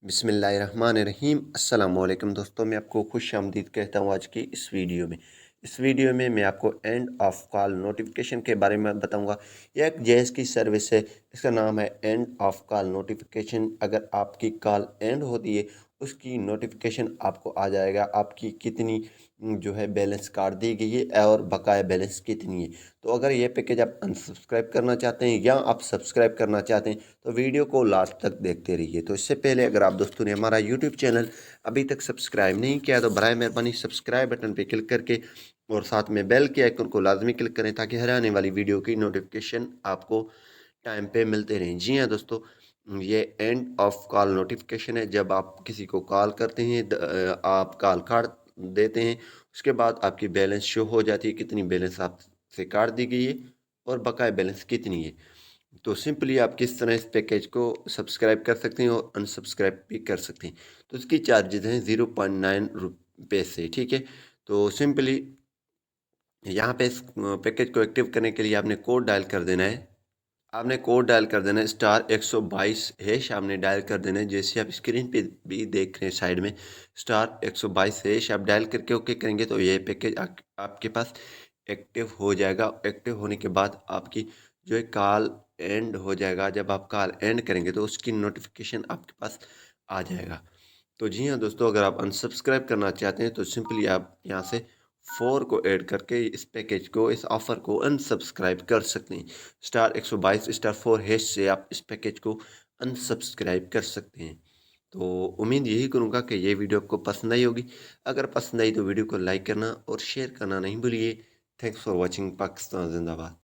بسم اللہ الرحمن الرحیم۔ السلام علیکم دوستوں، میں آپ کو خوش آمدید کہتا ہوں آج کی اس ویڈیو میں۔ اس ویڈیو میں میں آپ کو اینڈ آف کال نوٹیفیکیشن کے بارے میں بتاؤں گا۔ یہ ایک جیز کی سروس ہے، اس کا نام ہے اینڈ آف کال نوٹیفیکیشن۔ اگر آپ کی کال اینڈ ہوتی ہے اس کی نوٹیفیکیشن آپ کو آ جائے گا، آپ کی کتنی جو ہے بیلنس کاٹ دی گئی ہے اور بقایا بیلنس کتنی ہے۔ تو اگر یہ پیکیج آپ انسبسکرائب کرنا چاہتے ہیں یا آپ سبسکرائب کرنا چاہتے ہیں تو ویڈیو کو لاسٹ تک دیکھتے رہیے۔ تو اس سے پہلے اگر آپ دوستوں نے ہمارا یوٹیوب چینل ابھی تک سبسکرائب نہیں کیا تو برائے مہربانی سبسکرائب بٹن پہ کلک کر کے اور ساتھ میں بیل کے آئیکن کو لازمی کلک کریں تاکہ ہر آنے والی ویڈیو کی نوٹیفیکیشن آپ کو ٹائم پہ ملتے رہیں۔ جی ہاں دوستو، یہ اینڈ آف کال نوٹیفیکیشن ہے۔ جب آپ کسی کو کال کرتے ہیں، آپ کال کاٹ دیتے ہیں، اس کے بعد آپ کی بیلنس شو ہو جاتی ہے، کتنی بیلنس آپ سے کاٹ دی گئی ہے اور بقایا بیلنس کتنی ہے۔ تو سمپلی آپ کس طرح اس پیکیج کو سبسکرائب کر سکتے ہیں اور انسبسکرائب بھی کر سکتے ہیں۔ تو اس کی چارجز ہیں 0.9 روپے سے، ٹھیک ہے۔ تو سمپلی یہاں پہ اس پیکیج کو ایکٹیو کرنے کے لیے آپ نے کوڈ ڈائل کر دینا ہے۔ آپ نے کوڈ ڈائل کر دینا ہے *122# آپ نے ڈائل کر دینا ہے، جیسے آپ اسکرین پہ بھی دیکھ رہے ہیں سائڈ میں *122# آپ ڈائل کر کے اوکے کریں گے تو یہ پیکیج آپ کے پاس ایکٹیو ہو جائے گا۔ ایکٹیو ہونے کے بعد آپ کی جو ہے کال اینڈ ہو جائے گا۔ جب آپ کال اینڈ کریں گے تو اس کی نوٹیفیکیشن آپ کے پاس آ جائے گا۔ تو جی ہاں دوستو، اگر آپ انسبسکرائب کرنا چاہتے ہیں تو سمپلی آپ یہاں سے 4 کو ایڈ کر کے اس پیکیج کو، اس آفر کو انسبسکرائب کر سکتے ہیں۔ *122*4# سے آپ اس پیکیج کو انسبسکرائب کر سکتے ہیں۔ تو امید یہی کروں گا کہ یہ ویڈیو آپ کو پسند آئی ہوگی۔ اگر پسند آئی تو ویڈیو کو لائک کرنا اور شیئر کرنا نہیں بھولیے۔ Thanks for watching. پاکستان زندہ باد۔